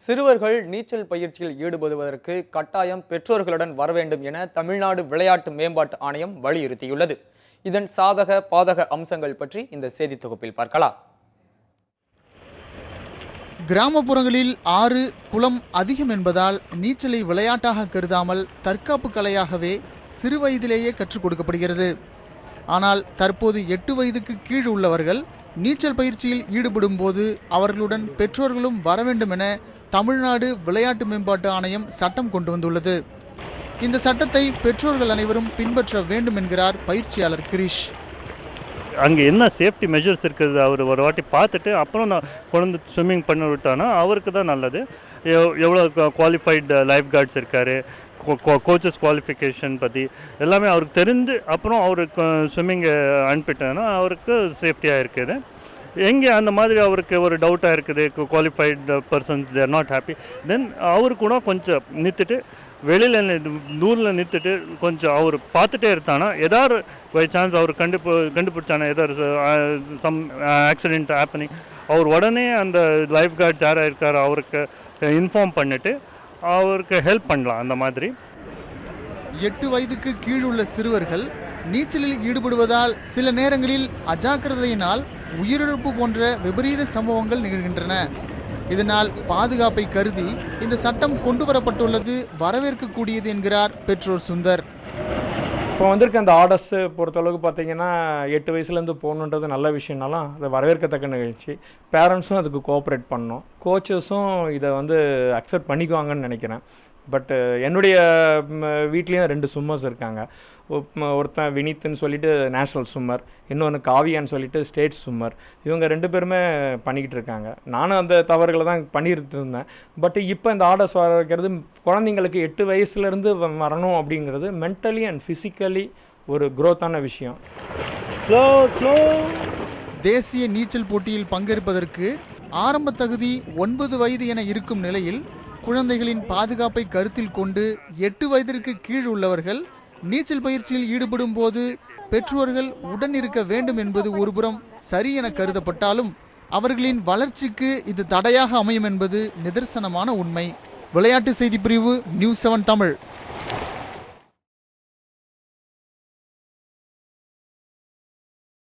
சிறுவர்கள் நீச்சல் பயிற்சியில் ஈடுபடுவதற்கு கட்டாயம் பெற்றோர்களுடன் வர வேண்டும் என தமிழ்நாடு விளையாட்டு மேம்பாட்டு ஆணையம் வலியுறுத்தியுள்ளது. இதன் சாதக பாதக அம்சங்கள் பற்றி இந்த செய்தி தொகுப்பில் பார்க்கலாம். கிராமப்புறங்களில் ஆறு குளம் அதிகம் என்பதால் நீச்சலை விளையாட்டாக கருதாமல் தற்காப்பு கலையாகவே சிறு வயதிலேயே கற்றுக் கொடுக்கப்படுகிறது. ஆனால் தற்போது 8 வயதுக்கு கீழ் உள்ளவர்கள் நீச்சல் பயிற்சியில் ஈடுபடும் போது அவர்களுடன் பெற்றோர்களும் வர வேண்டும் என தமிழ்நாடு விளையாட்டு மேம்பாட்டு ஆணையம் சட்டம் கொண்டு வந்துள்ளது. இந்த சட்டத்தை பெற்றோர்கள் அனைவரும் பின்பற்ற வேண்டும் என்கிறார் பயிற்சியாளர் கிரீஷ். அங்கே என்ன சேஃப்டி மெஷர்ஸ் இருக்குது அவர் ஒரு வாட்டி பார்த்துட்டு அப்புறம் நான் குழந்தை ஸ்விம்மிங் பண்ண விட்டானா அவருக்கு தான் நல்லது. எவ்வளோ குவாலிஃபைடு லைஃப் கார்ட்ஸ் இருக்கார், கோச்சஸ் குவாலிஃபிகேஷன் பற்றி எல்லாமே அவருக்கு தெரிந்து அப்புறம் அவருக்கு ஸ்விம்மிங்கை அனுப்பிட்டேன்னா அவருக்கு சேஃப்டியாக இருக்குது. எங்கே அந்த மாதிரி அவருக்கு ஒரு டவுட்டாக இருக்குது, qualified persons they're not happy, then அவரு கூட கொஞ்சம் நிறுத்திட்டு வெளியில் தூரில் நிறுத்திட்டு கொஞ்சம் அவர் பார்த்துட்டே இருந்தானா ஏதாவது பை சான்ஸ் அவர் கண்டுபிடிச்சானா ஏதாவது சம் ஆக்சிடென்ட் ஹேப்பனிங் அவர் உடனே அந்த லைஃப் கார்ட்ஸ் யாராக இருக்கார் அவருக்கு இன்ஃபார்ம் பண்ணிவிட்டு அவருக்கு ஹெல்ப் பண்ணலாம். அந்த மாதிரி 8 வயதுக்கு கீழுள்ள சிறுவர்கள் நீச்சலில் ஈடுபடுவதால் சில நேரங்களில் அஜாக்கிரதையினால் உயிரிழப்பு போன்ற விபரீத சம்பவங்கள் நிகழ்கின்றன. இதனால் பாதுகாப்பை கருதி இந்த சட்டம் கொண்டு வரப்பட்டுள்ளது வரவேற்கக்கூடியது என்கிறார் பெற்றோர் சுந்தர். இப்போ வந்திருக்க அந்த ஆர்டர்ஸு பொறுத்தளவுக்கு பார்த்தீங்கன்னா 8 வயசுலேருந்து போகணுன்றது நல்ல விஷயம்னாலும் அதை வரவேற்கத்தக்க நிகழ்ச்சி. பேரண்ட்ஸும் அதுக்கு கோஆப்ரேட் பண்ணணும், கோச்சஸும் இதை அக்செப்ட் பண்ணிக்குவாங்கன்னு நினைக்கிறேன். பட்டு என்னுடைய வீட்லேயும் 2 ஸ்விம்மர்ஸ் இருக்காங்க. ஒருத்தன் வினித்னு சொல்லிட்டு நேஷ்னல் ஸ்விம்மர், இன்னொன்று காவியான்னு சொல்லிட்டு ஸ்டேட் ஸ்விம்மர். இவங்க 2 பேருமே பண்ணிக்கிட்டு இருக்காங்க. நானும் அந்த தவறுகளை தான் பண்ணிட்டு இருந்தேன். பட் இப்போ இந்த ஆர்டர்ஸ் வைக்கிறது குழந்தைங்களுக்கு 8 வயசுலேருந்து வரணும் அப்படிங்கிறது மென்டலி அண்ட் ஃபிசிக்கலி ஒரு குரோத்தான விஷயம். தேசிய நீச்சல் போட்டியில் பங்கேற்பதற்கு ஆரம்ப தகுதி 9 வயது என இருக்கும் நிலையில் குழந்தைகளின் பாதுகாப்பை கருத்தில் கொண்டு 8 வயதிற்கு கீழ் உள்ளவர்கள் நீச்சல் பயிற்சியில் ஈடுபடும் போது பெற்றோர்கள் உடன் இருக்க வேண்டும் என்பது ஒருபுறம் சரி என கருதப்பட்டாலும் அவர்களின் வளர்ச்சிக்கு இது தடையாக அமையும் என்பது நிதர்சனமான உண்மை. விளையாட்டு செய்தி பிரிவு, நியூஸ் 7 தமிழ்.